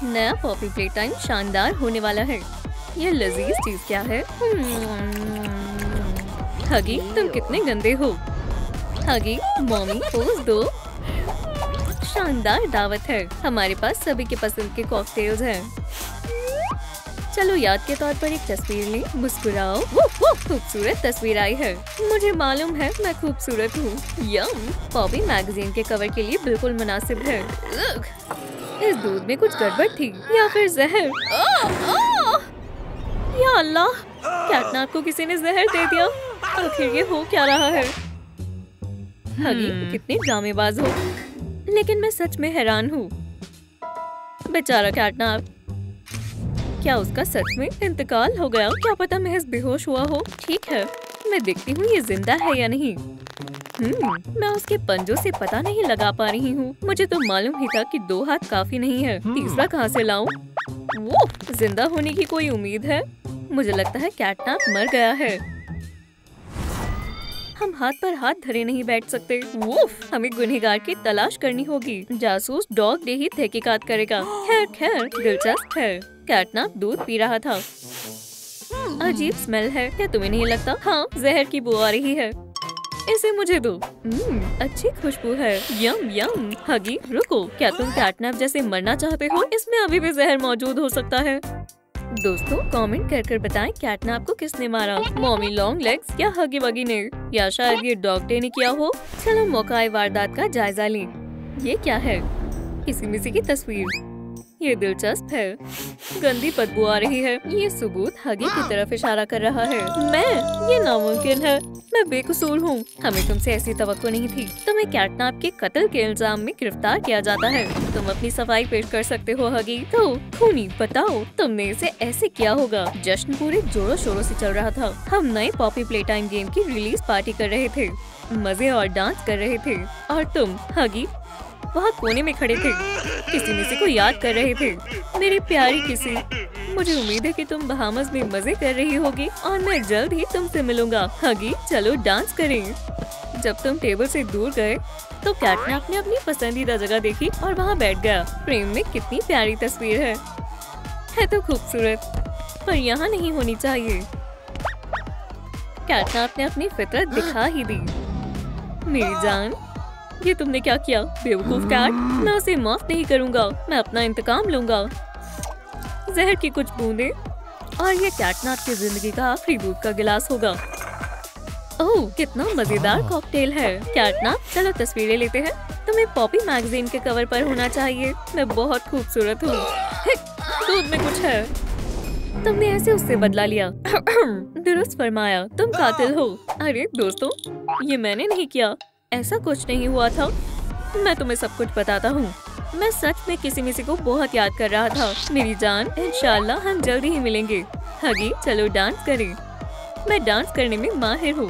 नया Poppy play time शानदार होने वाला है। ये लजीज चीज क्या है? हगी, तुम कितने गंदे हो। हगी, मॉमी पोज दो। शानदार दावत है। हमारे पास सभी के पसंद के कॉकटेल्स हैं। चलो याद के तौर पर एक तस्वीर लें। मुस्कुराओ। खूबसूरत तस्वीर आई है। मुझे मालूम है मैं खूबसूरत हूँ। यम, पॉपी मैगजीन के कवर के लिए बिल्कुल मुनासिब है। इस दूध में कुछ गड़बड़ थी या फिर जहर। या अल्लाह, कैटनैप को किसी ने जहर दे दिया। आखिर ये हो क्या रहा है? हगी, कितने ड्रामेबाज हो। लेकिन मैं सच में हैरान हूँ। बेचारा कैटनैप, क्या उसका सच में इंतकाल हो गया? क्या पता महज बेहोश हुआ हो। ठीक है, मैं देखती हूँ ये जिंदा है या नहीं। मैं उसके पंजों से पता नहीं लगा पा रही हूँ। मुझे तो मालूम ही था कि 2 हाथ काफी नहीं है। तीसरा कहाँ से लाऊं? वो जिंदा होने की कोई उम्मीद है? मुझे लगता है कैटनैप मर गया है। हम हाथ पर हाथ धरे नहीं बैठ सकते। हमें गुनहगार की तलाश करनी होगी। जासूस डॉग डे ही तहकीकात करेगा। खैर दिलचस्प है। कैटनैप दूध पी रहा था। अजीब स्मेल है, क्या तुम्हें नहीं लगता? हाँ, जहर की बू आ रही है। इसे मुझे दो। अच्छी खुशबू है। यम यम। हगी, रुको, क्या तुम कैटनैप जैसे मरना चाहते हो? इसमें अभी भी जहर मौजूद हो सकता है। दोस्तों कमेंट कर बताएं कैटनैप को किसने मारा? मॉमी लॉन्ग लेग्स या हगी वगी ने, या शायद ये डॉग डे ने किया हो। चलो मौका वारदात का जायजा लें। ये क्या है? किसी मिसी की तस्वीर। ये दिलचस्प है। गंदी बदबू आ रही है। ये सबूत हगी की तरफ इशारा कर रहा है। ये नामुमकिन है। मैं बेकसूर हूँ। हमें तुमसे ऐसी तवक्को नहीं थी। तुम्हें कैटनैप के कत्ल के इल्जाम में गिरफ्तार किया जाता है। तुम अपनी सफाई पेश कर सकते हो हगी। तो खूनी बताओ, तुमने इसे ऐसे किया होगा। जश्न पूरे जोरों शोरों से चल रहा था। हम नए पॉपी प्ले टाइम गेम की रिलीज पार्टी कर रहे थे, मजे और डांस कर रहे थे, और तुम हगी वहाँ कोने में खड़े थे, किसी मिसी को याद कर रहे थे। मेरी प्यारी किसी, मुझे उम्मीद है कि तुम बहामस में मजे कर रही होगी और मैं जल्द ही तुमसे मिलूंगा। हगी, चलो डांस करें। जब तुम टेबल से दूर गए तो कैटनैप ने अपनी पसंदीदा जगह देखी और वहाँ बैठ गया। फ्रेम में कितनी प्यारी तस्वीर है तो खूबसूरत, पर यहाँ नहीं होनी चाहिए। कैटनैप ने अपनी फितरत दिखा ही दी। मेरी जान, ये तुमने क्या किया? बेवकूफ कैट, मैं उसे माफ नहीं करूंगा। मैं अपना इंतकाम लूंगा। जहर की कुछ बूंदें और ये कैटनैप की जिंदगी का आखिरी दूध का गिलास होगा। ओह, कितना मजेदार कॉकटेल है। कैटनैप, चलो तस्वीरें लेते हैं। तुम्हें पॉपी मैगजीन के कवर पर होना चाहिए। मैं बहुत खूबसूरत हूँ। दूध में कुछ है। तुमने ऐसे उससे बदला लिया। दुरुस्त फरमाया, तुम कातिल हो। अरे दोस्तों, ये मैंने नहीं किया। ऐसा कुछ नहीं हुआ था। मैं तुम्हें सब कुछ बताता हूँ। मैं सच में किसी मिसी को बहुत याद कर रहा था। मेरी जान, इंशाल्लाह हम जल्दी ही मिलेंगे। हगी, चलो डांस करें। मैं डांस करने में माहिर हूँ।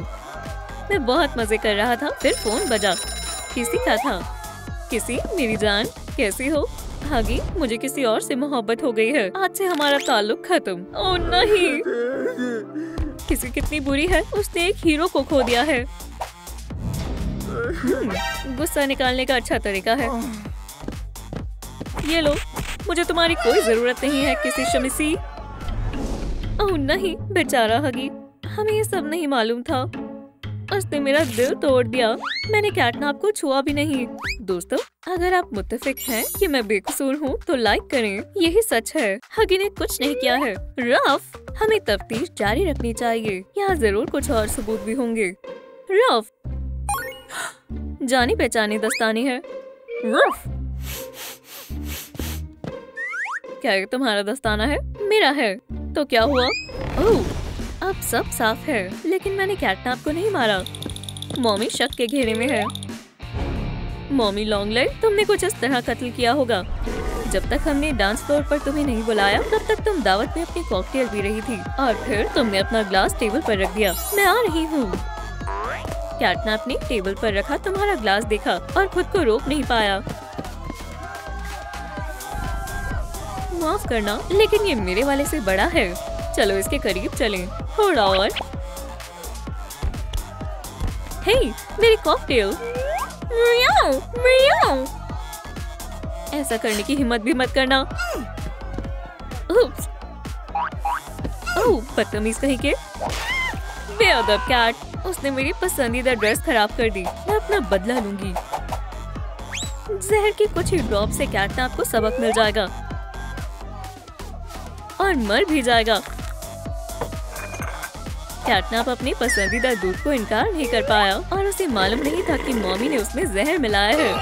मैं बहुत मजे कर रहा था, फिर फोन बजा। किसी का था। किसी, मेरी जान, कैसी हो? हगी, मुझे किसी और से मोहब्बत हो गई है। आज से हमारा ताल्लुक खत्म। ओह नहीं, किसी कितनी बुरी है। उसने एक हीरो को खो दिया है। गुस्सा निकालने का अच्छा तरीका है। ये लो, मुझे तुम्हारी कोई जरूरत नहीं है किसी शमिसी। ओह नहीं, बेचारा हगी, हमें ये सब नहीं मालूम था। उसने मेरा दिल तोड़ दिया। मैंने कैटनैप को छुआ भी नहीं। दोस्तों, अगर आप मुत्तफिक हैं कि मैं बेकसूर हूँ तो लाइक करें। यही सच है, हगी ने कुछ नहीं किया है। रफ, हमें तफ्तीश जारी रखनी चाहिए। यहाँ जरूर कुछ और सबूत भी होंगे। रफ, जानी पहचानी दस्तानी है। रफ, क्या ये तुम्हारा दस्ताना है? मेरा है। तो क्या हुआ? ओह, अब सब साफ है। लेकिन मैंने कैटनैप को नहीं मारा। मॉमी शक के घेरे में है। मॉमी लॉन्ग लेग, तुमने कुछ इस तरह कत्ल किया होगा। जब तक हमने डांस फ्लोर पर तुम्हें नहीं बुलाया तब तक तुम दावत में अपनी कॉकटेल पी रही थी और फिर तुमने अपना ग्लास टेबल पर रख दिया। मैं आ रही हूँ। कैटनैप ने टेबल पर रखा तुम्हारा ग्लास देखा और खुद को रोक नहीं पाया। माफ करना, लेकिन ये मेरे वाले से बड़ा है। चलो इसके करीब चलें। थोड़ा और। हे, मेरी कॉकटेल। मियाओ, मियाओ। ऐसा करने की हिम्मत भी मत करना। उप्स। ओह, बदतमीज कहीं के। बेअदब कैट, उसने मेरी पसंदीदा ड्रेस खराब कर दी। मैं अपना बदला लूंगी। जहर की कुछ ही ड्रॉप से कैटनैप को सबक मिल जाएगा और मर भी जाएगा। कैटनैप अपनी पसंदीदा दूध को इनकार नहीं कर पाया और उसे मालूम नहीं था कि मॉमी ने उसमें जहर मिलाया है।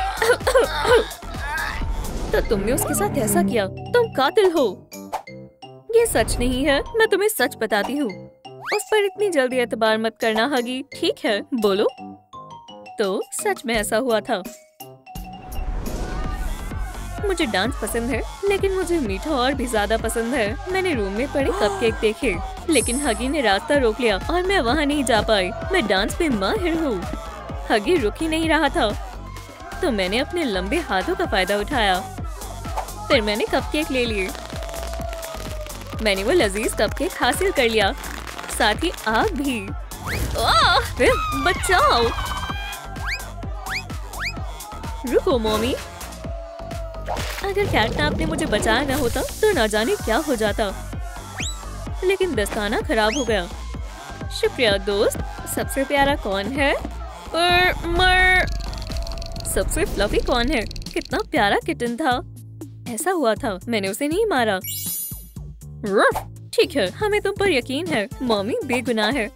तो तुमने उसके साथ ऐसा किया, तुम कातिल हो। ये सच नहीं है, मैं तुम्हें सच बताती हूँ। उस पर इतनी जल्दी एतबार मत करना हगी। ठीक है, बोलो। तो सच में ऐसा हुआ था। मुझे डांस पसंद है, लेकिन मुझे मीठा और भी ज्यादा पसंद है। मैंने रूम में पड़े कपकेक देखे, लेकिन हगी ने रास्ता रोक लिया और मैं वहाँ नहीं जा पाई। मैं डांस में माहिर हूँ। हगी रुक ही नहीं रहा था, तो मैंने अपने लंबे हाथों का फायदा उठाया। फिर मैंने कपकेक ले लिए। मैंने वो लजीज कपकेक हासिल कर लिया, साथ ही आग भी। बचाओ! रुको मॉमी, अगर कैटनैप ने मुझे बचाया न होता तो न जाने क्या हो जाता। लेकिन दस्ताना खराब हो गया। शुक्रिया दोस्त। सबसे प्यारा कौन है? सबसे फ्लफी कौन है? कितना प्यारा किटन था। ऐसा हुआ था, मैंने उसे नहीं मारा। ठीक है, हमें तुम पर यकीन है। मॉमी बेगुनाह है।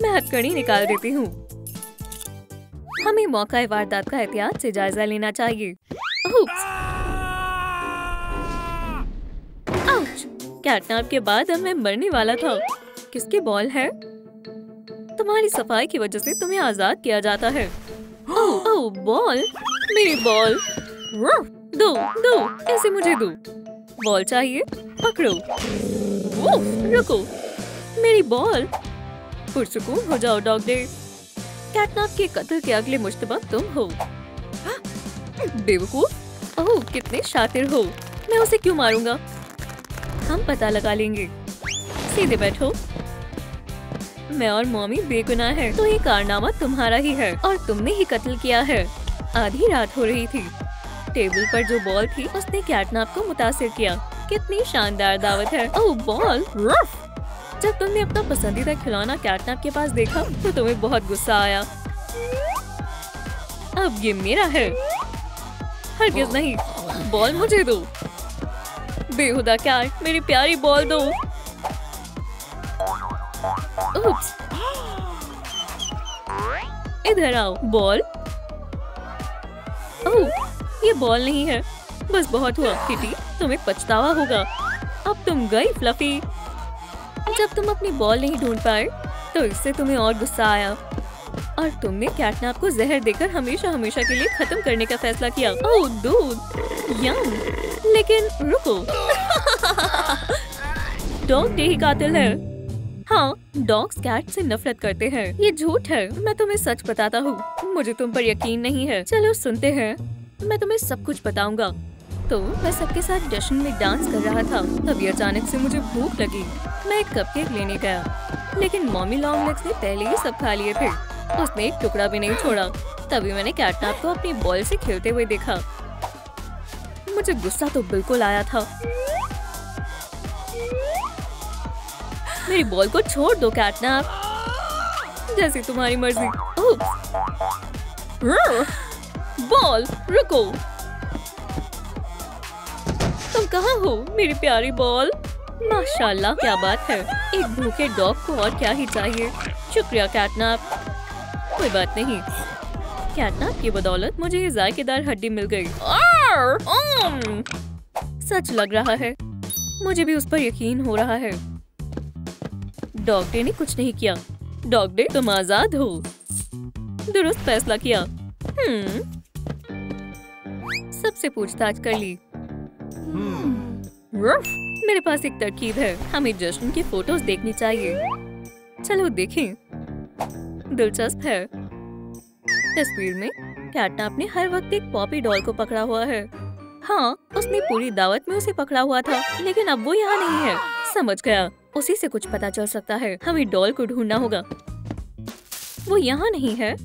मैं हथकड़ी निकाल देती हूँ। हमें मौका वारदात का एहतियात से जायजा लेना चाहिए। कैटनैप के बाद अब मैं मरने वाला था। किसके बॉल है? तुम्हारी सफाई की वजह से तुम्हें आजाद किया जाता है। ओह, बॉल! मेरी बॉल! दो, ऐसे मुझे दो। बॉल चाहिए? पकड़ो। रुको, मेरी बॉल! पुरसुकून हो जाओ डॉग डे। कैटनैप के कत्ल के अगले मुश्तबा तुम हो। बेवकूफ! ओह, कितने शातिर हो। मैं उसे क्यों मारूंगा? हम पता लगा लेंगे। सीधे बैठो। मैं और मॉमी बेगुनाह है, तो ये कारनामा तुम्हारा ही है और तुमने ही कत्ल किया है। आधी रात हो रही थी। टेबल पर जो बॉल थी उसने कैटनैप को मुतासिर किया। कितनी शानदार दावत है। ओह, बॉल! जब तुमने अपना पसंदीदा खिलौना कैटनैप के पास देखा तो तुम्हें बहुत गुस्सा आया। अब ये मेरा है। हरगिज़ नहीं, बॉल मुझे दो। बेहुदा कैट, मेरी प्यारी बॉल दो। उप्स। इधर आओ, बॉल। ओह, ये बॉल नहीं है। बस बहुत हुआ किटी, तुम्हें पछतावा होगा। अब तुम गई फ्लफी। जब तुम अपनी बॉल नहीं ढूंढ पाए तो इससे तुम्हें और गुस्सा आया और तुमने कैटनैप को जहर देकर हमेशा हमेशा के लिए खत्म करने का फैसला किया। ओह, दूध! यम! लेकिन रुको। डॉग डे ही कातिल है। हाँ, डॉग्स कैट से नफरत करते हैं। ये झूठ है। मैं तुम्हें सच बताता हूँ। मुझे तुम पर यकीन नहीं है। चलो सुनते हैं। मैं तुम्हें सब कुछ बताऊंगा। तो मैं सबके साथ जश्न में डांस कर रहा था। तभी अचानक से मुझे भूख लगी। मैं एक कपकेक लेने गया, लेकिन मॉमी लॉन्ग लेग्स ने पहले ही सब खा लिए थे। उसने एक टुकड़ा भी नहीं छोड़ा। तभी मैंने कैटनैप को अपनी बॉल से खेलते हुए देखा। मुझे गुस्सा तो बिल्कुल आया था। मेरी बॉल को छोड़ दो कैटनैप। जैसी तुम्हारी मर्जी। बॉल, रुको। तुम कहाँ हो मेरी प्यारी बॉल? माशाल्लाह, क्या बात है। एक भूखे डॉग को और क्या ही चाहिए। शुक्रिया कैटनैप। कोई बात नहीं। कैटनैप की बदौलत मुझे ये जायकेदार हड्डी मिल गई। सच लग रहा है। मुझे भी उस पर यकीन हो रहा है। डॉग डे ने कुछ नहीं किया। डॉग डे, तुम आजाद हो। दुरुस्त फैसला किया। सबसे पूछताछ कर ली। मेरे पास एक तरकीब है। हमें जश्न की फोटोज देखनी चाहिए। चलो देखें। दिलचस्प है। तस्वीर में कैटनैप ने हर वक्त एक पॉपी डॉल को पकड़ा हुआ है। हाँ, उसने पूरी दावत में उसे पकड़ा हुआ था, लेकिन अब वो यहाँ नहीं है। समझ गया, उसी से कुछ पता चल सकता है। हमें डॉल को ढूंढना होगा। वो यहाँ नहीं है।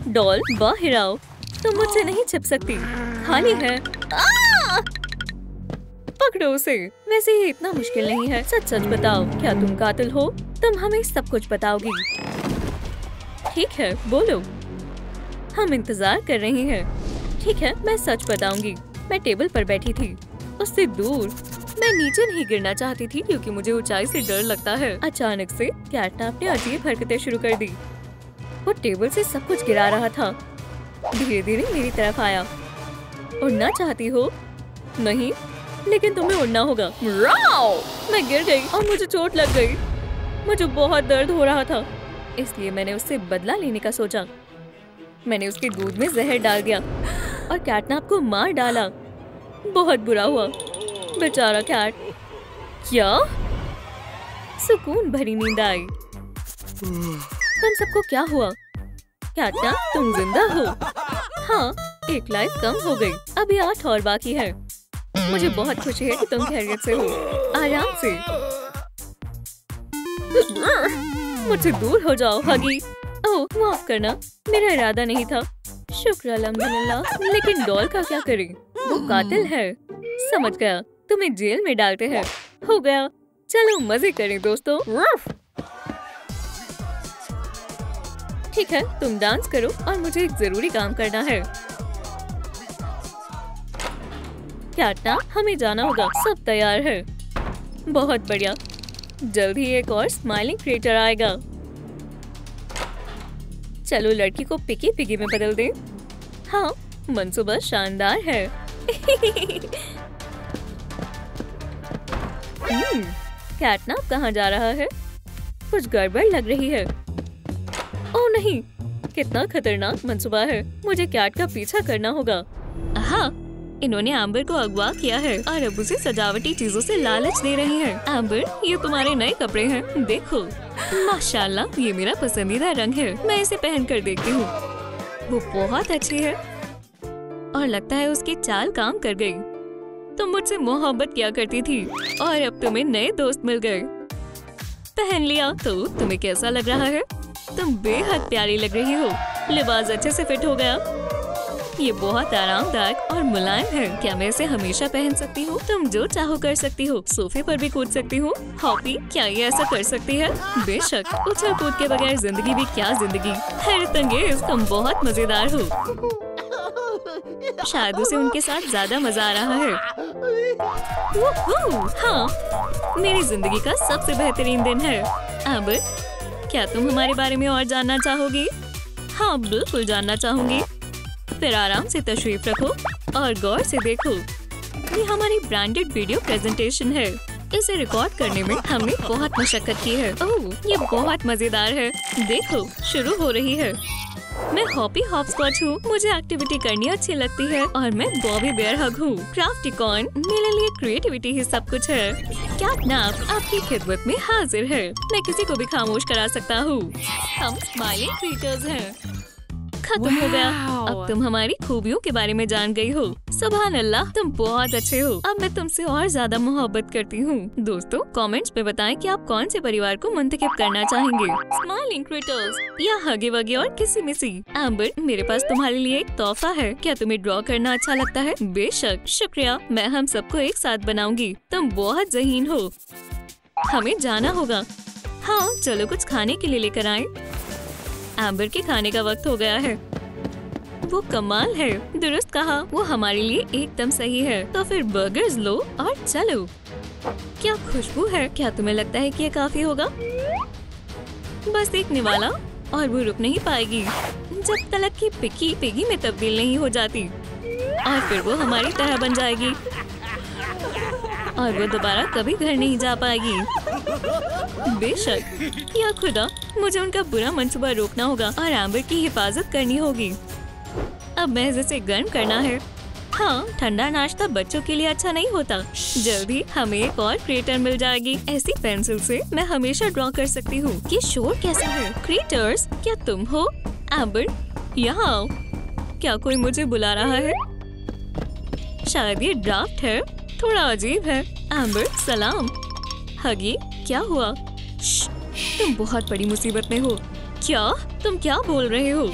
डॉल, बाहर आओ। तुम मुझसे नहीं छिप सकती। खाली है। पकड़ो उसे। वैसे ये इतना मुश्किल नहीं है। सच सच बताओ, क्या तुम कातिल हो? तुम हमें सब कुछ बताओगी। ठीक है, बोलो। हम इंतजार कर रहे हैं। ठीक है, मैं सच बताऊंगी। मैं टेबल पर बैठी थी, उससे दूर। मैं नीचे नहीं गिरना चाहती थी क्योंकि मुझे ऊंचाई से डर लगता है। अचानक से कैटनैप ने अजीब हरकतें शुरू कर दी। वो टेबल से सब कुछ गिरा रहा था। धीरे धीरे मेरी तरफ आया। उड़ना चाहती हो? नहीं, लेकिन तुम्हें उड़ना होगा। मैं गिर गई और मुझे चोट लग गई। मुझे बहुत दर्द हो रहा था, इसलिए मैंने उससे बदला लेने का सोचा। मैंने उसके दूध में जहर डाल दिया और कैटनैप को मार डाला। बहुत बुरा हुआ, बेचारा कैट। क्या? सुकून भरी नींद आई। तुम सबको क्या हुआ? कैटनैप, तुम जिंदा हो? हाँ, एक लाइफ कम हो गई। अभी 8 और बाकी है। मुझे बहुत खुशी है कि तुम खैरियत से हो। आराम से। मुझसे दूर हो जाओ हगी। ओह, माफ करना, मेरा इरादा नहीं था। शुक्र अल्हम्दुलिल्लाह। लेकिन डॉल का क्या करें? वो कातिल है। समझ गया, तुम्हें जेल में डालते हैं। हो गया, चलो मजे करें दोस्तों। ठीक है, तुम डांस करो और मुझे एक जरूरी काम करना है। कैटनैप, हमें जाना होगा। सब तैयार है। बहुत बढ़िया। जल्द ही एक और स्माइलिंग क्रिएटर आएगा। चलो लड़की को पिकी पिगी में बदल दें। हाँ, मंसूबा शानदार है। कैटनैप कहाँ जा रहा है? कुछ गड़बड़ लग रही है। ओह नहीं, कितना खतरनाक मंसूबा है। मुझे कैट का पीछा करना होगा। हाँ, इन्होंने एम्बर को अगवा किया है और अब उसे सजावटी चीजों से लालच दे रही हैं। एम्बर, ये तुम्हारे नए कपड़े हैं, देखो। माशाल्लाह, ये मेरा पसंदीदा रंग है। मैं इसे पहन कर देखती हूँ। वो बहुत अच्छी है और लगता है उसकी चाल काम कर गई। तुम मुझसे मोहब्बत किया करती थी और अब तुम्हें नए दोस्त मिल गए। पहन लिया तो तुम्हें कैसा लग रहा है? तुम बेहद प्यारी लग रही हो। लिबास अच्छे से फिट हो गया। ये बहुत आरामदायक और मुलायम है। क्या मैं इसे हमेशा पहन सकती हूँ? तुम जो चाहो कर सकती हो। सोफे पर भी कूद सकती हूँ। हॉपी, क्या ये ऐसा कर सकती है? बेशक। उछल कूद के बगैर जिंदगी भी क्या जिंदगी। हैरतअंगेज, तुम बहुत मजेदार हो। शायद उसे उनके साथ ज्यादा मजा आ रहा है। हाँ, मेरी जिंदगी का सबसे बेहतरीन दिन है। अब क्या तुम हमारे बारे में और जानना चाहोगी? हाँ, बिल्कुल जानना चाहूंगी। फिर आराम से तशरीफ रखो और गौर से देखो। ये हमारी ब्रांडेड वीडियो प्रेजेंटेशन है। इसे रिकॉर्ड करने में हमने बहुत मशक्कत की है। ओह, ये बहुत मजेदार है। देखो, शुरू हो रही है। मैं हॉपी हॉपस्कॉच हूँ। मुझे एक्टिविटी करनी अच्छी लगती है और मैं बॉबी बेयर हग हूँ। क्राफ्टिकॉन, मेरे लिए क्रिएटिविटी ही सब कुछ है। कैटनैप आपकी खिदमत में हाजिर है। मैं किसी को भी खामोश करा सकता हूँ। हम स्माइलिंग क्रिएटर्स हैं। खत्म हो गया। अब तुम हमारी खूबियों के बारे में जान गई हो। सुभान अल्लाह, तुम बहुत अच्छे हो। अब मैं तुमसे और ज्यादा मोहब्बत करती हूँ। दोस्तों, कमेंट्स में बताएं कि आप कौन से परिवार को मुंतखब करना चाहेंगे, स्माइलिंग क्रिएटर्स या हगी वगी और किसी मिसी। एम्बर, मेरे पास तुम्हारे लिए एक तोहफा है। क्या तुम्हें ड्रॉ करना अच्छा लगता है? बेशक, शुक्रिया। मैं हम सबको एक साथ बनाऊंगी। तुम बहुत ज़हीन हो। हमें जाना होगा। हाँ, चलो कुछ खाने के लिए लेकर आएं। एम्बर के खाने का वक्त हो गया है। वो कमाल है। दुरुस्त कहा, वो हमारे लिए एकदम सही है। तो फिर बर्गर्स लो और चलो। क्या खुशबू है। क्या तुम्हें लगता है कि ये काफी होगा? बस एक निवाला और वो रुक नहीं पाएगी जब तक कि पिकी पिगी में तब्दील नहीं हो जाती, और फिर वो हमारी तरह बन जाएगी और वो दोबारा कभी घर नहीं जा पाएगी। बेशक। या खुदा, मुझे उनका बुरा मंसूबा रोकना होगा और एम्बर की हिफाजत करनी होगी। अब महज इसे गर्म करना है। हाँ, ठंडा नाश्ता बच्चों के लिए अच्छा नहीं होता। जल्द ही हमें एक और क्रिएटर मिल जाएगी। ऐसी पेंसिल से मैं हमेशा ड्रॉ कर सकती हूँ। ये शोर कैसा है? क्रिएटर्स, क्या तुम हो? एम्बर, यहाँ आओ। क्या कोई मुझे बुला रहा है? शायद ये ड्राफ्ट है। थोड़ा अजीब है। एम्बर, सलाम। हगी, क्या हुआ? तुम बहुत बड़ी मुसीबत में हो। क्या? तुम क्या बोल रहे हो?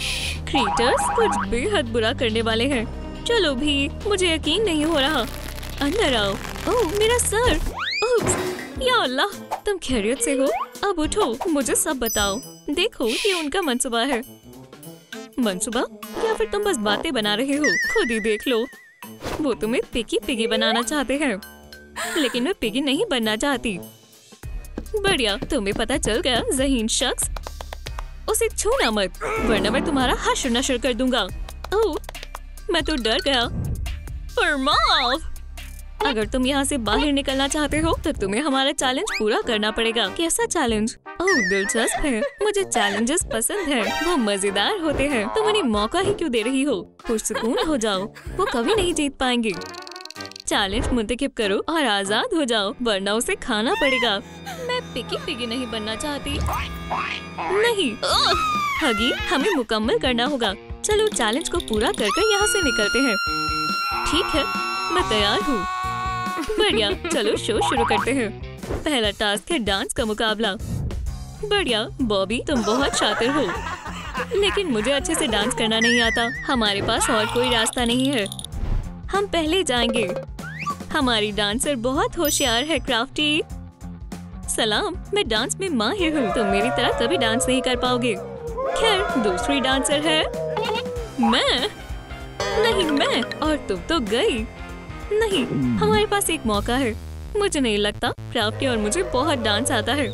क्रिएटर्स कुछ बेहद बुरा करने वाले हैं। चलो भी, मुझे यकीन नहीं हो रहा। अंदर आओ। ओह मेरा सर। उप्स, या अल्लाह, तुम खैरियत से हो? अब उठो, मुझे सब बताओ। देखो ये उनका मंसूबा है। मंसूबा या फिर तुम बस बातें बना रहे हो? खुद ही देख लो। वो तुम्हें पिगी पिगी बनाना चाहते हैं, लेकिन मैं पिगी नहीं बनना चाहती। बढ़िया, तुम्हें पता चल गया ज़हीन शख्स। उसे छूना मत, वरना मैं तुम्हारा हश्र नश्र कर दूंगा। ओह, मैं तो डर गया। फरमाओ। अगर तुम यहाँ से बाहर निकलना चाहते हो तो तुम्हें हमारा चैलेंज पूरा करना पड़ेगा। कैसा चैलेंज? ओह दिलचस्प है, मुझे चैलेंजेस पसंद है, वो मजेदार होते हैं। तुम उन्हें मौका ही क्यों दे रही हो? पुरसुकून हो जाओ, वो कभी नहीं जीत पाएंगे। चैलेंज मुंतखब करो और आजाद हो जाओ, वरना उसे खाना पड़ेगा। मैं पिगी पिगी नहीं बनना चाहती। नहीं हगी, हमें मुकम्मल करना होगा। चलो चैलेंज को पूरा करके यहाँ से निकलते हैं। ठीक है, मैं तैयार हूँ। बढ़िया, चलो शो शुरू करते हैं। पहला टास्क है डांस का मुकाबला। बढ़िया बॉबी, तुम बहुत शातिर हो, लेकिन मुझे अच्छे से डांस करना नहीं आता। हमारे पास और कोई रास्ता नहीं है, हम पहले जाएंगे। हमारी डांसर बहुत होशियार है क्राफ्टी। सलाम, मैं डांस में माहिर हूँ, तुम मेरी तरह कभी डांस नहीं कर पाओगे। खैर, दूसरी डांसर है मैं। नहीं मैं, और तुम तो गई। नहीं, हमारे पास एक मौका है। मुझे नहीं लगता क्राफ्टी और मुझे बहुत डांस आता है।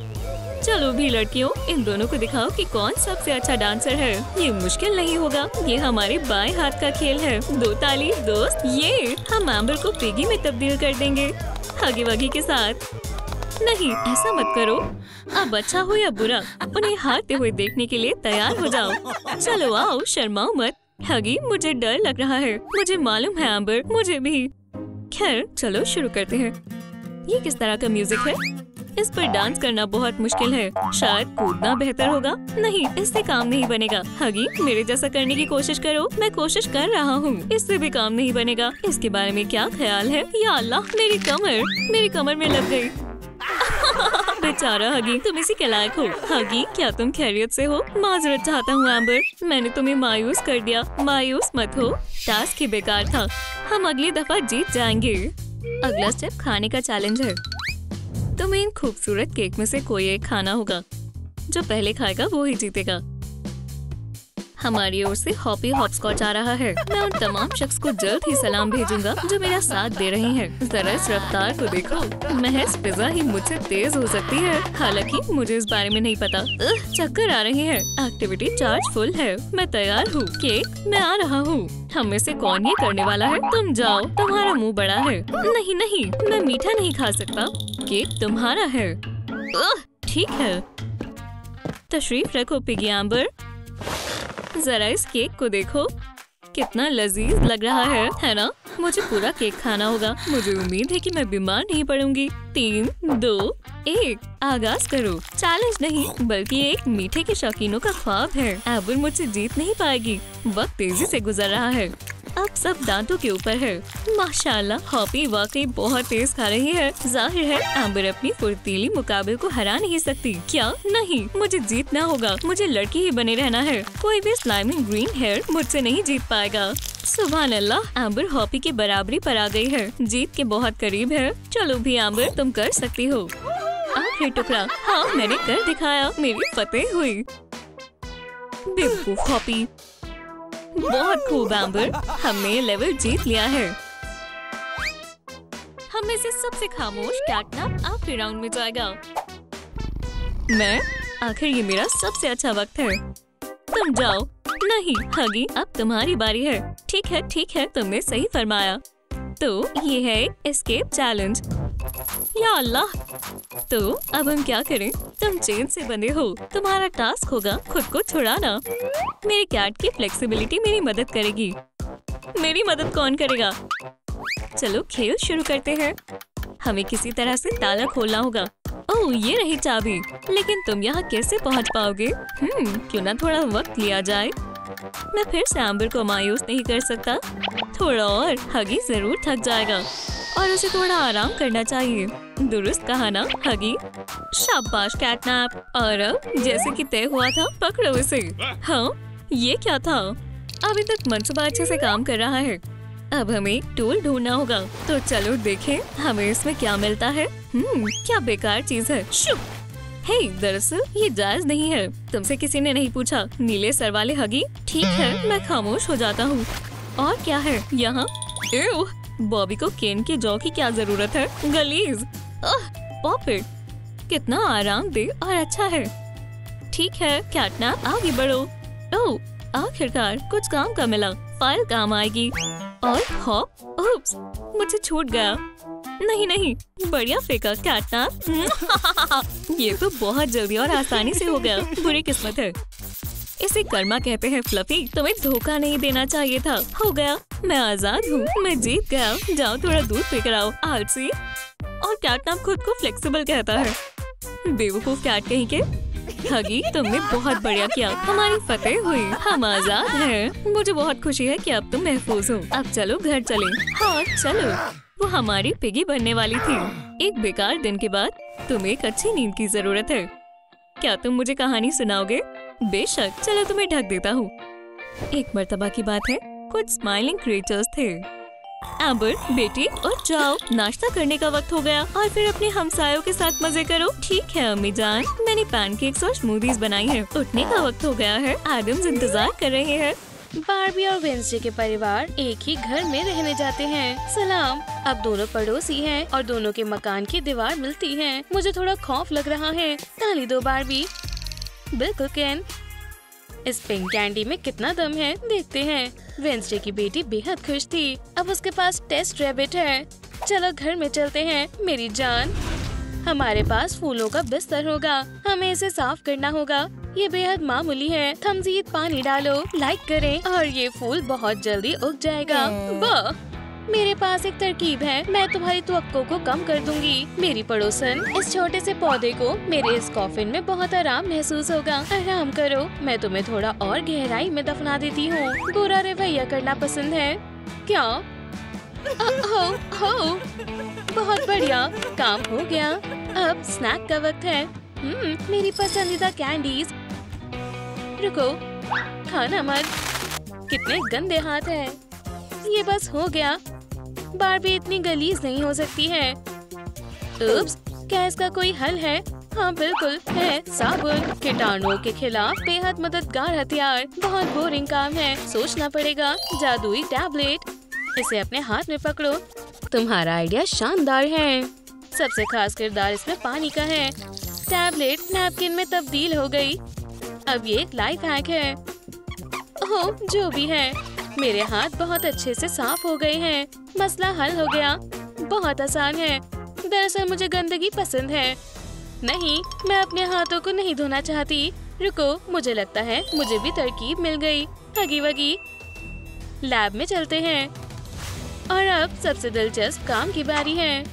चलो भी लड़कियों, इन दोनों को दिखाओ कि कौन सबसे अच्छा डांसर है। ये मुश्किल नहीं होगा, ये हमारे बाएं हाथ का खेल है। 2 ताली दोस्त। ये हम एम्बर को पिगी में तब्दील कर देंगे, हगी वगी के साथ। नहीं, ऐसा मत करो। अब अच्छा हो या बुरा, उन्हें हारते हुए देखने के लिए तैयार हो जाओ। चलो आओ, शर्माओ मत। हगी, मुझे डर लग रहा है। मुझे मालूम है एम्बर, मुझे भी। खैर, चलो शुरू करते हैं। ये किस तरह का म्यूजिक है? इस पर डांस करना बहुत मुश्किल है। शायद कूदना बेहतर होगा। नहीं, इससे काम नहीं बनेगा। हगी, मेरे जैसा करने की कोशिश करो। मैं कोशिश कर रहा हूँ, इससे भी काम नहीं बनेगा। इसके बारे में क्या ख्याल है? या अल्लाह, मेरी कमर में लग गई। बेचारा हगी, तुम इसी के लायक हो। हगी, क्या तुम खैरियत से हो? माजरत चाहता हूँ एम्बर, मैंने तुम्हें मायूस कर दिया। मायूस मत हो, टास्क ही बेकार था। हम अगली दफा जीत जाएंगे। अगला स्टेप खाने का चैलेंज है। तुम्हें इन खूबसूरत केक में से कोई एक खाना होगा। जो पहले खाएगा वो ही जीतेगा। हमारी ओर से हॉपी हॉपस्कॉच आ रहा है। मैं उन तमाम शख्स को जल्द ही सलाम भेजूंगा जो मेरा साथ दे रहे हैं। जरा इस रफ्तार को देखो, महज पिज़्ज़ा ही मुझसे तेज हो सकती है। हालांकि मुझे इस बारे में नहीं पता। चक्कर आ रहे हैं। एक्टिविटी चार्ज फुल है। मैं तैयार हूँ। केक, मैं आ रहा हूँ। हम में से कौन ये करने वाला है? तुम जाओ, तुम्हारा मुँह बड़ा है। नहीं नहीं, मैं मीठा नहीं खा सकता। केक तुम्हारा है। ठीक है, तशरीफ रखो पिगी एम्बर। जरा इस केक को देखो, कितना लजीज लग रहा है ना? मुझे पूरा केक खाना होगा। मुझे उम्मीद है कि मैं बीमार नहीं पड़ूंगी। 3, 2, 1, आगाज करो। चैलेंज नहीं, बल्कि एक मीठे के शौकीनों का ख्वाब है। एम्बर मुझसे जीत नहीं पाएगी। वक्त तेजी से गुजर रहा है, अब सब दांतों के ऊपर है। माशाल्लाह, हॉपी वाकई बहुत तेज खा रही है। जाहिर है एम्बर अपनी फुर्तीली मुकाबले को हरा नहीं सकती। क्या? नहीं, मुझे जीतना होगा। मुझे लड़की ही बने रहना है। कोई भी स्लाइमी ग्रीन हेयर मुझसे नहीं जीत पाएगा। सुभान अल्लाह, एम्बर हॉपी की बराबरी पर आ गई है। जीत के बहुत करीब है। चलो भी एम्बर, तुम कर सकती हो। आखिरी टुकड़ा। हाँ, मैंने कर दिखाया। मेरी फतेह हुई। बेवकूफ हॉपी। बहुत खूब एम्बर, हमने लेवल जीत लिया है। हम में से सबसे खामोश कैटनैप आखिरी राउंड में जाएगा। मैं? आखिर ये मेरा सबसे अच्छा वक्त है। तुम जाओ। नहीं हगी, अब तुम्हारी बारी है। ठीक है, तुमने सही फरमाया। तो ये है एस्केप चैलेंज। या अल्लाह, तो अब हम क्या करें? तुम चेन से बंधे हो। तुम्हारा टास्क होगा खुद को छुड़ाना। मेरे कैट की फ्लेक्सिबिलिटी मेरी मदद करेगी। मेरी मदद कौन करेगा? चलो खेल शुरू करते हैं। हमें किसी तरह से ताला खोलना होगा। ओह, ये रही चाबी। लेकिन तुम यहाँ कैसे पहुँच पाओगे? क्यों ना थोड़ा वक्त लिया जाए। मैं फिर से एम्बर को मायूस नहीं कर सकता। थोड़ा और, हगी जरूर थक जाएगा और उसे थोड़ा आराम करना चाहिए। दुरुस्त कहा ना हगी? शाबाश कैटनैप। और अब जैसे कि तय हुआ था, पकड़ो इसे। हाँ, ये क्या था? अभी तक मंसूबा अच्छे से काम कर रहा है। अब हमें एक टूल ढूंढना होगा। तो चलो देखें हमें इसमें क्या मिलता है। क्या बेकार चीज है। शू! हे, दरअसल ये जायज नहीं है। तुमसे किसी ने नहीं पूछा। नीले सर वाले हगी। ठीक है, मैं खामोश हो जाता हूँ। और क्या है यहाँ? बॉबी को केन के जौ की क्या जरूरत है? गलीज। Pop it. कितना आरामदेह और अच्छा है। ठीक है कैटनैप, आगे बढ़ो। ओह, आखिरकार कुछ काम का मिला। फाइल काम आएगी। और हॉप, उप्स, मुझे छूट गया। नहीं, बढ़िया फेंका कैटनैप। ये तो बहुत जल्दी और आसानी से हो गया। बुरी किस्मत है। इसे कर्मा कहते हैं फ्लफी। तुम्हें धोखा नहीं देना चाहिए था। हो गया, मैं आजाद हूँ। मैं जीत गया। जाओ थोड़ा दूध पीकर आओ, आलसी। और कैटनैप खुद को फ्लेक्सिबल कहता है। बेवकूफ कैट कहीं के। हगी, तुमने बहुत बढ़िया किया। हमारी फतेह हुई। हम आजाद हैं। मुझे बहुत खुशी है कि अब तुम महफूज हो। अब चलो घर चलें। हाँ चलो। वो हमारी पिगी बनने वाली थी। एक बेकार दिन के बाद तुम्हें एक अच्छी नींद की जरूरत है। क्या तुम मुझे कहानी सुनाओगे? बेशक, चलो तुम्हें ढक देता हूँ। एक मर्तबा की बात है, कुछ स्माइलिंग क्रिएचर्स थे। एम्बर, बेटी, उठ जाओ। नाश्ता करने का वक्त हो गया और फिर अपने हमसायों के साथ मजे करो। ठीक है अम्मी जान, मैंने पैनकेक्स और स्मूदीज बनाई है। उठने का वक्त हो गया है। एडम्स इंतजार कर रहे हैं। बार्बी और वेंसडे के परिवार एक ही घर में रहने जाते हैं। सलाम। अब दोनों पड़ोसी हैं और दोनों के मकान की दीवार मिलती है। मुझे थोड़ा खौफ लग रहा है। ताली दो बार्बी। बिल्कुल केन। इस पिंक कैंडी में कितना दम है, देखते हैं। वेंसडे की बेटी बेहद खुश थी। अब उसके पास टेस्ट रैबिट है। चलो घर में चलते हैं मेरी जान। हमारे पास फूलों का बिस्तर होगा। हमें इसे साफ करना होगा। ये बेहद मामूली है। थमजीद पानी डालो, लाइक करें और ये फूल बहुत जल्दी उग जाएगा। वाह, मेरे पास एक तरकीब है। मैं तुम्हारी त्वक्को को कम कर दूंगी। मेरी पड़ोसन, इस छोटे से पौधे को मेरे इस कॉफिन में बहुत आराम महसूस होगा। आराम करो, मैं तुम्हें थोड़ा और गहराई में दफना देती हूँ। बुरा रवैया करना पसंद है क्या? हो, बहुत बढ़िया, काम हो गया। अब स्नैक का वक्त है। मेरी पसंदीदा कैंडीज। रुको, खाना मत। कितने गंदे हाथ हैं। ये बस हो गया। बार्बी इतनी गलीज नहीं हो सकती है। उप्स, क्या इसका कोई हल है? हाँ बिल्कुल है, साबुन। कीटाणुओं के खिलाफ बेहद मददगार हथियार। बहुत बोरिंग काम है, सोचना पड़ेगा। जादुई टैबलेट। इसे अपने हाथ में पकड़ो। तुम्हारा आइडिया शानदार है। सबसे खास किरदार इसमें पानी का है। टैबलेट नैपकिन में तब्दील हो गई। अब ये एक लाइफ हैक है। ओह, जो भी है, मेरे हाथ बहुत अच्छे से साफ हो गए हैं। मसला हल हो गया। बहुत आसान है। दरअसल मुझे गंदगी पसंद है। नहीं, मैं अपने हाथों को नहीं धोना चाहती। रुको, मुझे लगता है मुझे भी तरकीब मिल गई। हगी वगी। लैब में चलते हैं। और अब सबसे दिलचस्प काम की बारी है।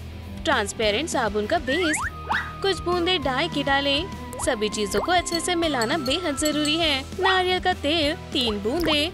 ट्रांसपेरेंट साबुन का बेस। कुछ बूंदे डाई की डालें। सभी चीजों को अच्छे से मिलाना बेहद जरूरी है। नारियल का तेल 3 बूंदे।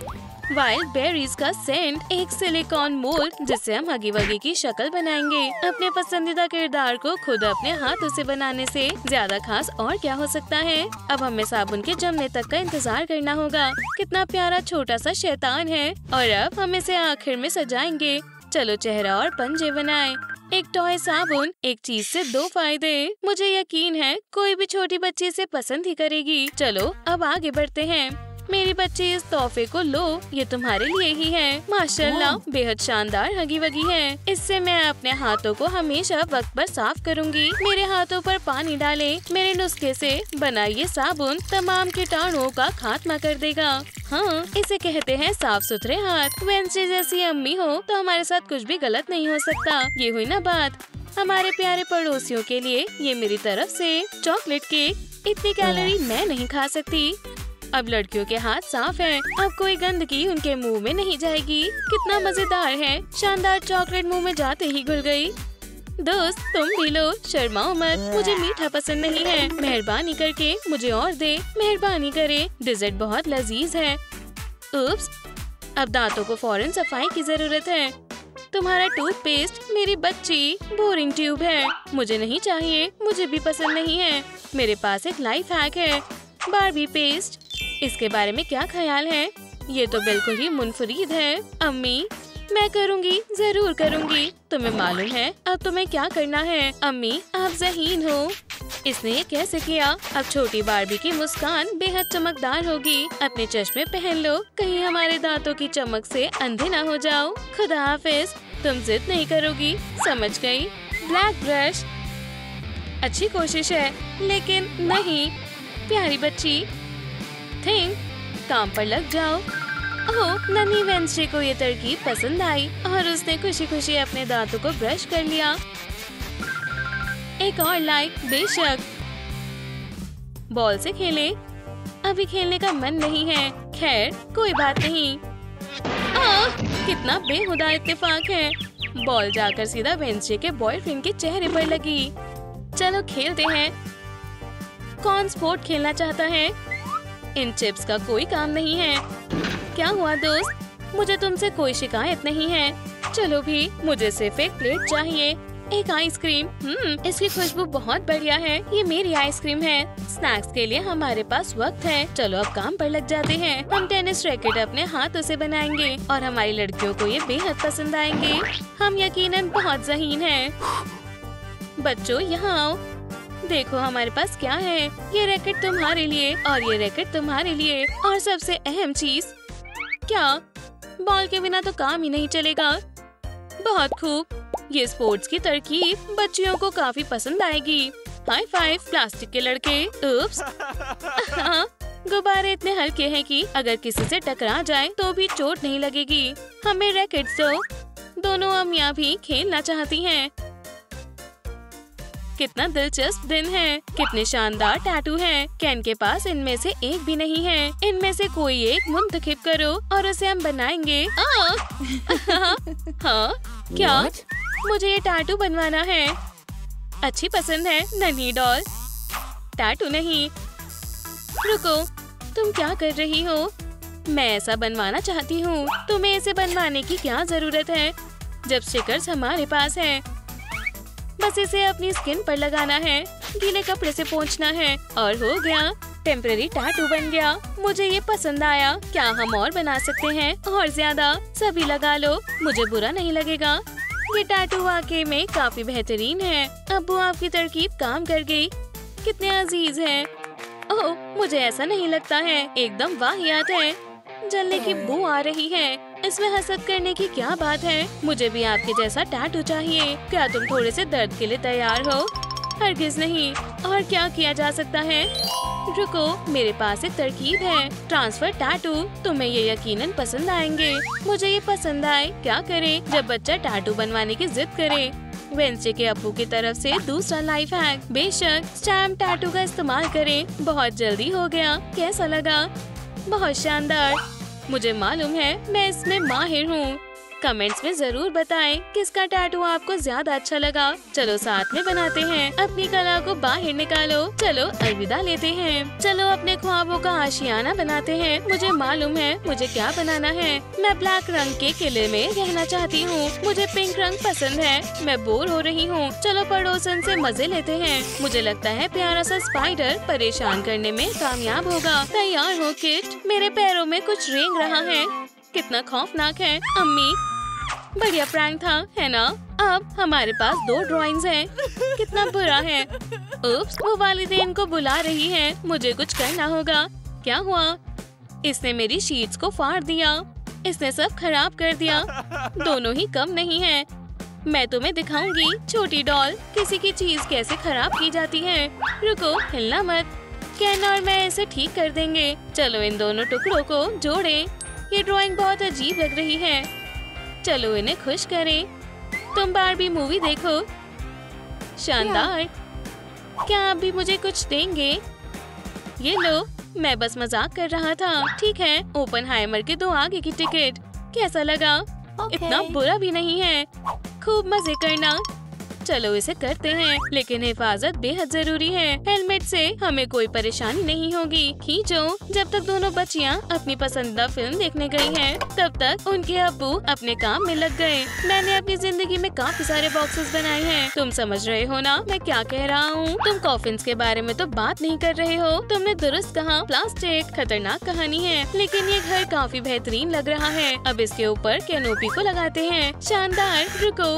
वाइल्ड बेरीज का सेंट, एक सिलिकॉन मोल्ड जिससे हम हगी वगी की शक्ल बनाएंगे। अपने पसंदीदा किरदार को खुद अपने हाथों से बनाने से ज्यादा खास और क्या हो सकता है। अब हमें साबुन के जमने तक का इंतजार करना होगा। कितना प्यारा छोटा सा शैतान है। और अब हम इसे आखिर में सजाएंगे। चलो चेहरा और पंजे बनाएं। एक टॉय साबुन, एक चीज से 2 फायदे। मुझे यकीन है कोई भी छोटी बच्ची इसे पसंद ही करेगी। चलो अब आगे बढ़ते हैं। मेरी बच्ची, इस तोहफे को लो। ये तुम्हारे लिए ही है। माशाल्लाह, बेहद शानदार हगी वगी है। इससे मैं अपने हाथों को हमेशा वक्त पर साफ करूंगी। मेरे हाथों पर पानी डालें। मेरे नुस्खे से बना ये साबुन तमाम कीटाणुओं का खात्मा कर देगा। हाँ, इसे कहते हैं साफ सुथरे हाथ। वेंसडे जैसी अम्मी हो तो हमारे साथ कुछ भी गलत नहीं हो सकता। ये हुई ना बात। हमारे प्यारे पड़ोसियों के लिए ये मेरी तरफ से चॉकलेट केक। इतनी कैलोरी मैं नहीं खा सकती। अब लड़कियों के हाथ साफ हैं। अब कोई गंदगी उनके मुंह में नहीं जाएगी। कितना मजेदार है। शानदार चॉकलेट मुंह में जाते ही घुल गई। दोस्त, तुम भी लो, शर्माओ मत। मुझे मीठा पसंद नहीं है। मेहरबानी करके मुझे और दे। मेहरबानी करे, डिजर्ट बहुत लजीज है। उप्स, अब दांतों को फौरन सफाई की जरूरत है। तुम्हारा टूथपेस्ट, मेरी बच्ची, बोरिंग ट्यूब है। मुझे नहीं चाहिए। मुझे भी पसंद नहीं है। मेरे पास एक लाइफ हैक है, बार्बी पेस्ट। इसके बारे में क्या ख्याल है? ये तो बिल्कुल ही मुनफरीद है। अम्मी, मैं करूँगी, जरूर करूँगी। तुम्हें मालूम है अब तुम्हें क्या करना है? अम्मी आप ज़हीन हो। इसने ये कैसे किया? अब छोटी बार्बी की मुस्कान बेहद चमकदार होगी। अपने चश्मे पहन लो, कहीं हमारे दांतों की चमक से अंधे ना हो जाओ। खुदा हाफिज। तुम जिद नहीं करोगी, समझ गई? Black brush. अच्छी कोशिश है, लेकिन नहीं। प्यारी बच्ची, थिंक, काम पर लग जाओ। ओह, नन्ही वेंसडे को ये तरकीब पसंद आई और उसने खुशी खुशी अपने दांतों को ब्रश कर लिया। एक और लाइक, बेशक। बॉल से खेले। अभी खेलने का मन नहीं है। खैर कोई बात नहीं। कितना बेहुदा इत्तेफाक है। बॉल जाकर सीधा वेंसडे के बॉयफ्रेंड के चेहरे पर लगी। चलो खेलते हैं। कौन स्पोर्ट खेलना चाहता है? इन चिप्स का कोई काम नहीं है। क्या हुआ दोस्त? मुझे तुमसे कोई शिकायत नहीं है। चलो भी, मुझे सिर्फ एक प्लेट चाहिए। एक आइसक्रीम। इसकी खुशबू बहुत बढ़िया है। ये मेरी आइसक्रीम है। स्नैक्स के लिए हमारे पास वक्त है। चलो अब काम पर लग जाते हैं। हम टेनिस रैकेट अपने हाथों से बनाएंगे और हमारी लड़कियों को ये बेहद पसंद आएंगे। हम यकीनन बहुत ज़हीन हैं। बच्चों यहाँ आओ, देखो हमारे पास क्या है। ये रैकेट तुम्हारे लिए और ये रैकेट तुम्हारे लिए। और सबसे अहम चीज, क्या बॉल के बिना तो काम ही नहीं चलेगा। बहुत खूब। ये स्पोर्ट्स की तरकीब बच्चियों को काफी पसंद आएगी। हाई फाइव प्लास्टिक के लड़के। उप्स। गुब्बारे इतने हल्के हैं कि अगर किसी से टकरा जाए तो भी चोट नहीं लगेगी। हमें रैकेट्स दो। दोनों अम्मियाँ भी खेलना चाहती हैं। कितना दिलचस्प दिन है। कितने शानदार टैटू हैं। केन के पास इनमें से एक भी नहीं है। इनमें से कोई एक मुंतखब करो और उसे हम बनाएंगे। हाँ क्या? मुझे ये टैटू बनवाना है। अच्छी पसंद है नन्ही डॉल। टैटू नहीं। रुको, तुम क्या कर रही हो? मैं ऐसा बनवाना चाहती हूँ। तुम्हें इसे बनवाने की क्या जरूरत है जब स्टिकर्स हमारे पास हैं? बस इसे अपनी स्किन पर लगाना है, गीले कपड़े से पोंछना है और हो गया। टेम्परेरी टैटू बन गया। मुझे ये पसंद आया। क्या हम और बना सकते हैं? और ज्यादा। सभी लगा लो, मुझे बुरा नहीं लगेगा। ये टैटू वाकई में काफी बेहतरीन है। अब्बू आपकी तरकीब काम कर गई। कितने अजीज हैं। ओह, मुझे ऐसा नहीं लगता है। एकदम वाहियात है। जलने की बू आ रही है। इसमें हसद करने की क्या बात है? मुझे भी आपके जैसा टैटू चाहिए। क्या तुम थोड़े से दर्द के लिए तैयार हो? हरगिज नहीं। और क्या किया जा सकता है? रुको, मेरे पास एक तरकीब है। Transfer tattoo. तुम्हें ये यकीनन पसंद आएंगे। मुझे ये पसंद आए। क्या करें जब बच्चा टैटू बनवाने की जिद करे? वेंसडे के अब्बू की तरफ से दूसरा लाइफ हैक। बेशक, स्टैम्प टैटू का इस्तेमाल करें। बहुत जल्दी हो गया। कैसा लगा? बहुत शानदार। मुझे मालूम है मैं इसमें माहिर हूँ। कमेंट्स में जरूर बताएं किसका टैटू आपको ज्यादा अच्छा लगा। चलो साथ में बनाते हैं। अपनी कला को बाहर निकालो। चलो अलविदा लेते हैं। चलो अपने ख्वाबों का आशियाना बनाते हैं। मुझे मालूम है मुझे क्या बनाना है। मैं ब्लैक रंग के किले में रहना चाहती हूँ। मुझे पिंक रंग पसंद है। मैं बोर हो रही हूँ। चलो पड़ोसन से मजे लेते हैं। मुझे लगता है प्यारा सा स्पाइडर परेशान करने में कामयाब होगा। तैयार हो किट? मेरे पैरों में कुछ रेंग रहा है। कितना खौफनाक है। अम्मी, बढ़िया प्रैंक था, है ना? अब हमारे पास 2 ड्राइंग्स हैं। कितना बुरा है। उप्स, वो वालिदैन को बुला रही है। मुझे कुछ करना होगा। क्या हुआ? इसने मेरी शीट्स को फाड़ दिया। इसने सब खराब कर दिया। दोनों ही कम नहीं है। मैं तुम्हें दिखाऊंगी छोटी डॉल, किसी की चीज कैसे खराब की जाती है। रुको, हिलना मत। केन और मैं इसे ठीक कर देंगे। चलो इन दोनों टुकड़ों को जोड़ें। ये ड्राइंग बहुत अजीब लग रही है। चलो इन्हें खुश करें। तुम बारबी मूवी देखो। शानदार। क्या आप भी मुझे कुछ देंगे? ये लो, मैं बस मजाक कर रहा था। ठीक है, ओपनहाइमर के 2 आगे की टिकट। कैसा लगा? इतना बुरा भी नहीं है। खूब मजे करना। चलो इसे करते हैं, लेकिन हिफाजत बेहद जरूरी है। हेलमेट से हमें कोई परेशानी नहीं होगी। खींचो। जब तक दोनों बच्चियाँ अपनी पसंदीदा फिल्म देखने गई हैं, तब तक उनके अब्बू अपने काम में लग गए। मैंने अपनी जिंदगी में काफी सारे बॉक्सेस बनाए हैं। तुम समझ रहे हो ना मैं क्या कह रहा हूँ? तुम कॉफिन्स के बारे में तो बात नहीं कर रहे हो। तुमने दुरुस्त कहा। प्लास्टिक खतरनाक कहानी है, लेकिन ये घर काफी बेहतरीन लग रहा है। अब इसके ऊपर कैनोपी को लगाते हैं। शानदार। रुको,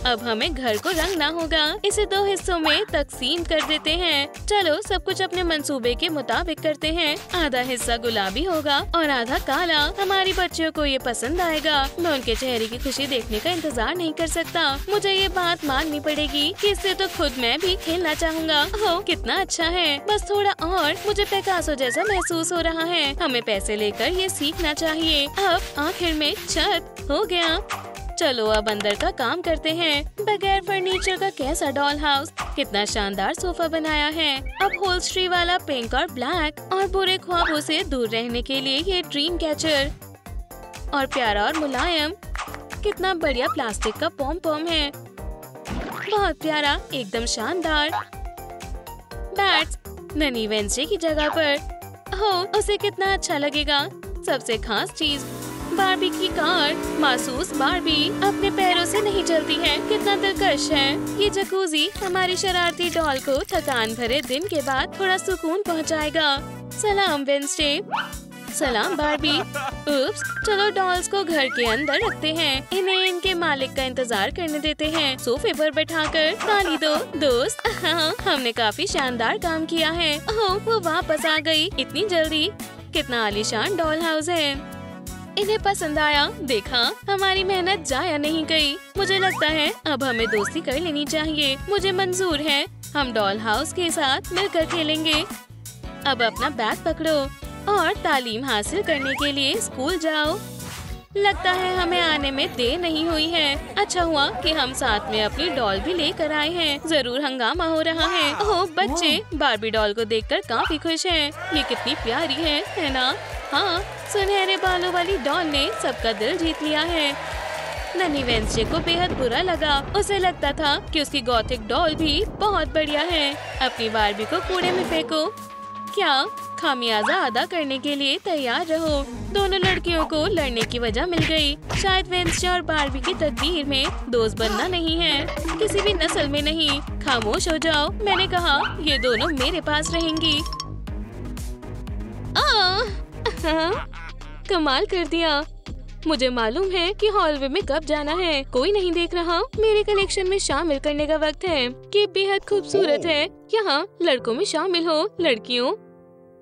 अब हमें घर को रंगना होगा। इसे 2 हिस्सों में तकसीम कर देते हैं। चलो सब कुछ अपने मंसूबे के मुताबिक करते हैं। आधा हिस्सा गुलाबी होगा और आधा काला। हमारी बच्चियों को ये पसंद आएगा। मैं उनके चेहरे की खुशी देखने का इंतजार नहीं कर सकता। मुझे ये बात माननी पड़ेगी कि इससे तो खुद मैं भी खेलना चाहूँगा। ओह कितना अच्छा है। बस थोड़ा और। मुझे पिकासो जैसा महसूस हो रहा है। हमें पैसे लेकर ये सीखना चाहिए। अब आखिर में छत हो गया। चलो अब अंदर का काम करते हैं। बगैर फर्नीचर का कैसा डॉल हाउस। कितना शानदार सोफा बनाया है। अब होल्स्ट्री वाला पिंक और ब्लैक। और बुरे ख्वाबों से दूर रहने के लिए ये ड्रीम कैचर। और प्यारा और मुलायम। कितना बढ़िया प्लास्टिक का पॉम पॉम है। बहुत प्यारा, एकदम शानदार। बैट्स ननी वेंसडे की जगह पर। हो उसे कितना अच्छा लगेगा। सबसे खास चीज बार्बी की कार। मासूस बार्बी अपने पैरों से नहीं चलती है। कितना दिलकश है। ये जकूजी हमारी शरारती डॉल को थकान भरे दिन के बाद थोड़ा सुकून पहुंचाएगा। सलाम वेंसडे। सलाम बार्बी। उप्स, चलो डॉल्स को घर के अंदर रखते हैं। इन्हें इनके मालिक का इंतजार करने देते हैं। सोफे पर बैठाकर ताली दो दोस्त। हाँ, हमने काफी शानदार काम किया है। ओह वो वापस आ गई इतनी जल्दी। कितना आलीशान डॉल हाउस है। इन्हें पसंद आया। देखा, हमारी मेहनत जाया नहीं गई। मुझे लगता है अब हमें दोस्ती कर लेनी चाहिए। मुझे मंजूर है। हम डॉल हाउस के साथ मिलकर खेलेंगे। अब अपना बैग पकड़ो और तालीम हासिल करने के लिए स्कूल जाओ। लगता है हमें आने में देर नहीं हुई है। अच्छा हुआ कि हम साथ में अपनी डॉल भी लेकर आए हैं। जरूर हंगामा हो रहा है। ओह बच्चे बार्बी डॉल को देखकर काफी खुश हैं। ये कितनी प्यारी है ना? हाँ, सुनहरे बालों वाली डॉल ने सबका दिल जीत लिया है। ननी वेंसडे को बेहद बुरा लगा। उसे लगता था कि उसकी गॉथिक डॉल भी बहुत बढ़िया है। अपनी बार्बी को कूड़े में फेंको। क्या खामियाजा अदा करने के लिए तैयार रहो। दोनों लड़कियों को लड़ने की वजह मिल गई। शायद वेंसडे और बार्बी की तकदीर में दोस्त बनना नहीं है, किसी भी नस्ल में नहीं। खामोश हो जाओ, मैंने कहा। ये दोनों मेरे पास रहेंगी। कमाल कर दिया। मुझे मालूम है कि हॉलवे में कब जाना है। कोई नहीं देख रहा। मेरे कलेक्शन में शामिल करने का वक्त है। ये बेहद खूबसूरत है। यहाँ लड़कों में शामिल हो। लड़कियों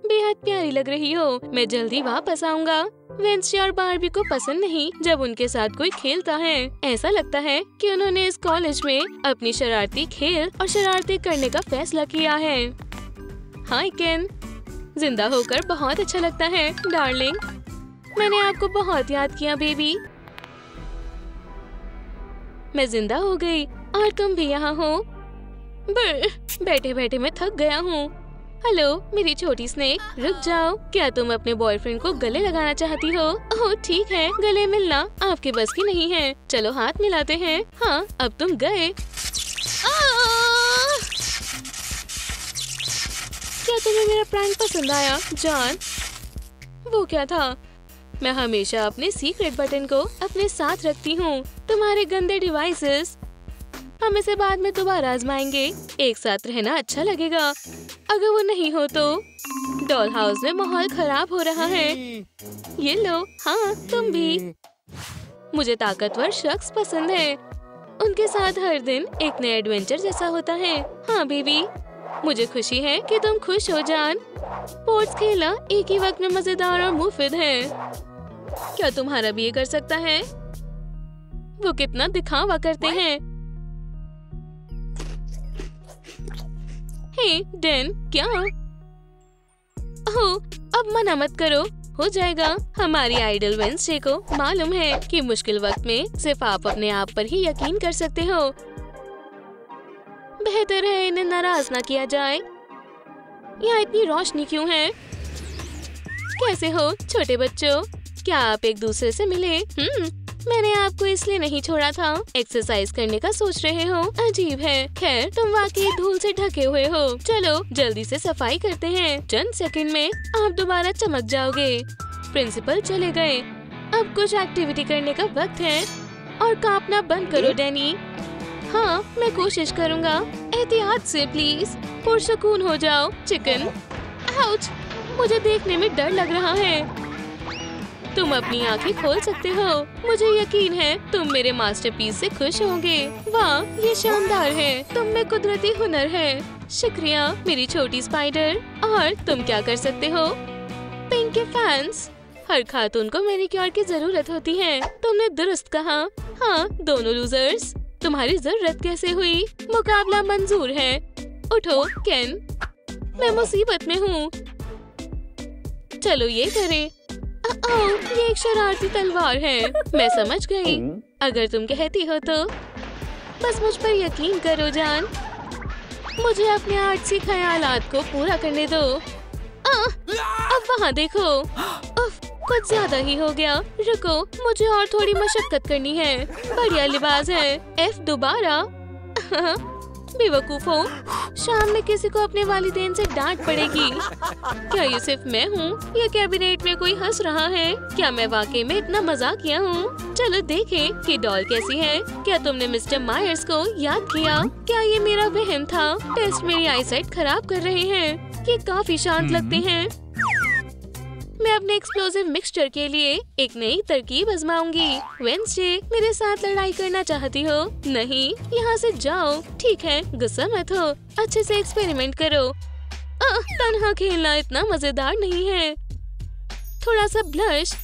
बेहद प्यारी लग रही हो। मैं जल्दी वापस आऊँगा। वेंसडे और बार्बी को पसंद नहीं जब उनके साथ कोई खेलता है। ऐसा लगता है कि उन्होंने इस कॉलेज में अपनी शरारती खेल और शरारती करने का फैसला किया है। हाय केन, जिंदा होकर बहुत अच्छा लगता है डार्लिंग। मैंने आपको बहुत याद किया बेबी। मैं जिंदा हो गई और तुम भी यहाँ हो। बैठे बैठे मैं थक गया हूँ। हेलो मेरी छोटी स्नेक, रुक जाओ। क्या तुम अपने बॉयफ्रेंड को गले लगाना चाहती हो? ओह ठीक है, गले मिलना आपके बस की नहीं है। चलो हाथ मिलाते हैं। हाँ अब तुम गए। क्या तुम्हें मेरा प्रैंक पसंद आया जॉन? वो क्या था? मैं हमेशा अपने सीक्रेट बटन को अपने साथ रखती हूँ। तुम्हारे गंदे डिवाइसेस। हम इसे बाद में दोबारा आजमाएंगे। एक साथ रहना अच्छा लगेगा। अगर वो नहीं हो तो। डॉल हाउस में माहौल खराब हो रहा है। ये लो। हाँ तुम भी। मुझे ताकतवर शख्स पसंद है। उनके साथ हर दिन एक नया एडवेंचर जैसा होता है। हाँ बेबी, मुझे खुशी है कि तुम खुश हो जान। स्पोर्ट्स खेलना एक ही वक्त में मजेदार और मुफीद है। क्या तुम्हारा भी ये कर सकता है? वो कितना दिखावा करते हैं। हे डेन, क्या? ओह, अब मना मत करो, हो जाएगा। हमारी आइडल वेंसडे को मालूम है कि मुश्किल वक्त में सिर्फ आप अपने आप पर ही यकीन कर सकते हो। बेहतर है इन्हें नाराज ना किया जाए। यहाँ इतनी रोशनी क्यों है? कैसे हो छोटे बच्चों? क्या आप एक दूसरे से मिले? मैंने आपको इसलिए नहीं छोड़ा था। एक्सरसाइज करने का सोच रहे हो? अजीब है। खैर तुम वाकई धूल से ढके हुए हो। चलो जल्दी से सफाई करते हैं। चंद सेकंड में आप दोबारा चमक जाओगे। प्रिंसिपल चले गए। अब कुछ एक्टिविटी करने का वक्त है। और कांपना बंद करो डैनी। हाँ मैं कोशिश करूँगा। एहतियात से प्लीज। पुरसुकून हो जाओ चिकन। आउच! मुझे देखने में डर लग रहा है। तुम अपनी आंखें खोल सकते हो। मुझे यकीन है तुम मेरे मास्टरपीस से खुश होंगे। वाह ये शानदार है। तुम में कुदरती हुनर है। शुक्रिया मेरी छोटी स्पाइडर। और तुम क्या कर सकते हो? पिंक के फैंस। हर खातून को मैनिक्योर की जरूरत होती है। तुमने दुरुस्त कहा। हाँ दोनों लूजर्स। तुम्हारी जरूरत कैसे हुई? मुकाबला मंजूर है। उठो केन। मैं मुसीबत में हूँ। चलो ये करें। ये एक शरारती तलवार है। मैं समझ गई। अगर तुम कहती हो तो। बस मुझ पर यकीन करो जान। मुझे अपने आर्टसी ख्यालात को पूरा करने दो। अब वहाँ देखो। उफ, कुछ ज्यादा ही हो गया। रुको मुझे और थोड़ी मशक्कत करनी है। बढ़िया लिबास है। एफ दोबारा। बेवकूफो, शाम में किसी को अपने वालिदैन से डांट पड़ेगी। क्या ये सिर्फ मैं हूँ या कैबिनेट में कोई हंस रहा है? क्या मैं वाकई में इतना मजाकिया हूँ? चलो देखें कि डॉल कैसी है। क्या तुमने मिस्टर मायर्स को याद किया? क्या ये मेरा वहम था? टेस्ट मेरी आईसाइट खराब कर रहे हैं। ये काफी शांत लगते हैं। मैं अपने एक्सप्लोसिव मिक्सचर के लिए एक नई तरकीब आजमाऊंगी। वेंसडे मेरे साथ लड़ाई करना चाहती हो? नहीं, यहाँ से जाओ। ठीक है गुस्सा मत हो। अच्छे से एक्सपेरिमेंट करो। तन्हा खेलना इतना मजेदार नहीं है। थोड़ा सा ब्लश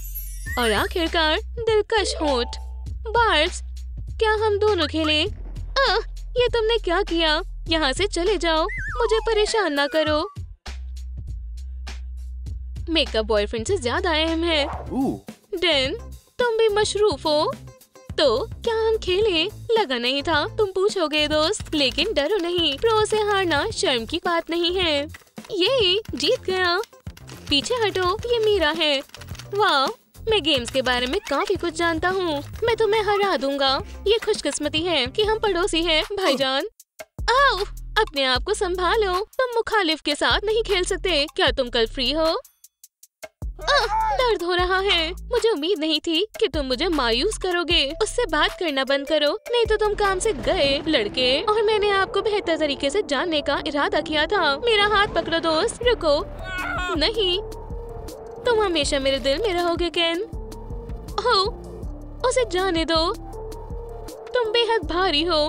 और आखिरकार दिलकश होंठ। बार्ब्स क्या हम दोनों खेलें? ये तुमने क्या किया? यहाँ से चले जाओ। मुझे परेशान ना करो। मेकअप बॉयफ्रेंड से ज्यादा अहम है। डैन तुम भी मशरूफ हो। तो क्या हम खेलें? लगा नहीं था तुम पूछोगे दोस्त। लेकिन डरो नहीं, प्रो से हारना शर्म की बात नहीं है। ये जीत गया। पीछे हटो, ये मेरा है। वाह मैं गेम्स के बारे में काफी कुछ जानता हूँ। मैं तुम्हें हरा दूंगा। ये खुशकिस्मती है कि हम पड़ोसी हैं भाईजान। आओ अपने आप को संभालो। तुम मुखालिफ के साथ नहीं खेल सकते। क्या तुम कल फ्री हो? दर्द हो रहा है। मुझे उम्मीद नहीं थी कि तुम मुझे मायूस करोगे। उससे बात करना बंद करो, नहीं तो तुम काम से गए लड़के। और मैंने आपको बेहतर तरीके से जानने का इरादा किया था। मेरा हाथ पकड़ो दोस्त। रुको नहीं, तुम हमेशा मेरे दिल में रहोगे केन। हो उसे जाने दो। तुम बेहद भारी हो।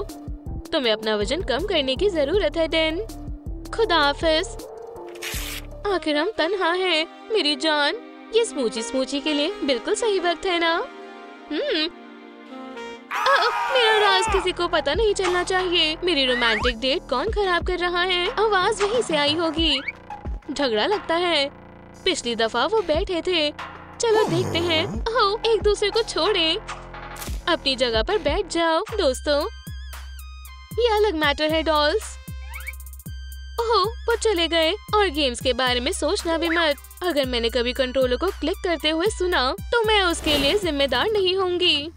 तुम्हें अपना वजन कम करने की जरूरत है डैन। खुदा हाफिज। आखिर हम तन्हा हैं मेरी जान। ये स्मूची के लिए बिल्कुल सही वक्त है ना? मेरा राज किसी को पता नहीं चलना चाहिए। मेरी रोमांटिक डेट कौन खराब कर रहा है? आवाज वहीं से आई होगी। झगड़ा लगता है। पिछली दफा वो बैठे थे। चलो देखते हैं। एक दूसरे को छोड़ें। अपनी जगह पर बैठ जाओ दोस्तों। ये अलग मैटर है डॉल्स। वो चले गए। और गेम्स के बारे में सोचना भी मत। अगर मैंने कभी कंट्रोलर को क्लिक करते हुए सुना तो मैं उसके लिए जिम्मेदार नहीं होंगी।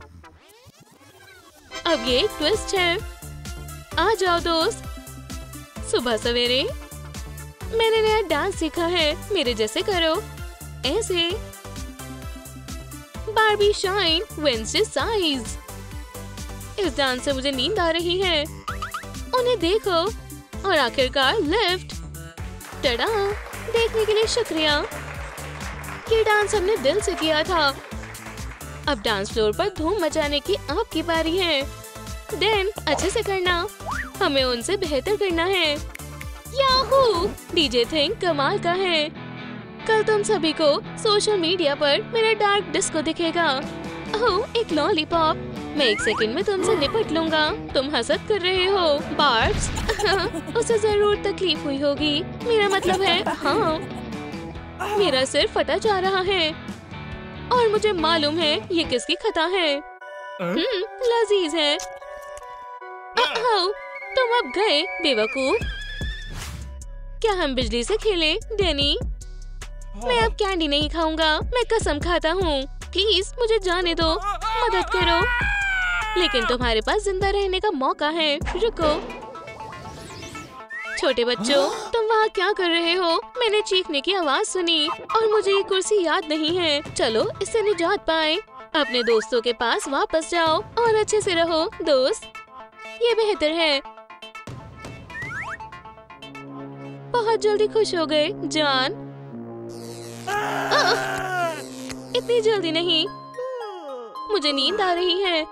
अब ये एक ट्विस्ट है। आ जाओ दोस्त। सुबह सवेरे मैंने नया डांस सीखा है। मेरे जैसे करो। ऐसे बार्बी शाइन वेंसडे साइज। इस डांस से मुझे नींद आ रही है। उन्हें देखो। और आखिरकार लिफ्ट। टडा देखने के लिए शुक्रिया। ये डांस हमने दिल से किया था। अब डांस फ्लोर पर धूम मचाने की आपकी बारी है। डैन अच्छे से करना। हमें उनसे बेहतर करना है। याहू डीजे थिंग कमाल का है। कल तुम सभी को सोशल मीडिया पर मेरा डार्क डिस्को दिखेगा। एक लॉलीपॉप। मैं 1 सेकंड में तुमसे निपट लूंगा। तुम हसद कर रहे हो बार्ब्स। उसे जरूर तकलीफ हुई होगी। मेरा मतलब है हाँ। मेरा सिर फटा जा रहा है। और मुझे मालूम है ये किसकी खता है। लजीज है। तुम अब गए बेवकूफ। क्या हम बिजली से खेलें डैनी? मैं अब कैंडी नहीं खाऊंगा। मैं कसम खाता हूँ। प्लीज मुझे जाने दो। मदद करो। लेकिन तुम्हारे पास जिंदा रहने का मौका है। रुको। छोटे बच्चों, तुम वहाँ क्या कर रहे हो? मैंने चीखने की आवाज सुनी और मुझे ये कुर्सी याद नहीं है। चलो इससे निजात पाए। अपने दोस्तों के पास वापस जाओ और अच्छे से रहो दोस्त। ये बेहतर है। बहुत जल्दी खुश हो गए जान। इतनी जल्दी नहीं, मुझे नींद आ रही है।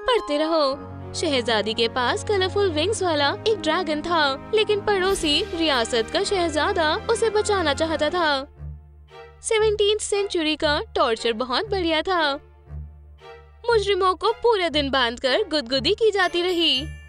पढ़ते रहो। शहजादी के पास कलरफुल विंग्स वाला एक ड्रैगन था, लेकिन पड़ोसी रियासत का शहजादा उसे बचाना चाहता था। 17वीं सेंचुरी का टॉर्चर बहुत बढ़िया था। मुजरिमों को पूरे दिन बांधकर गुदगुदी की जाती रही।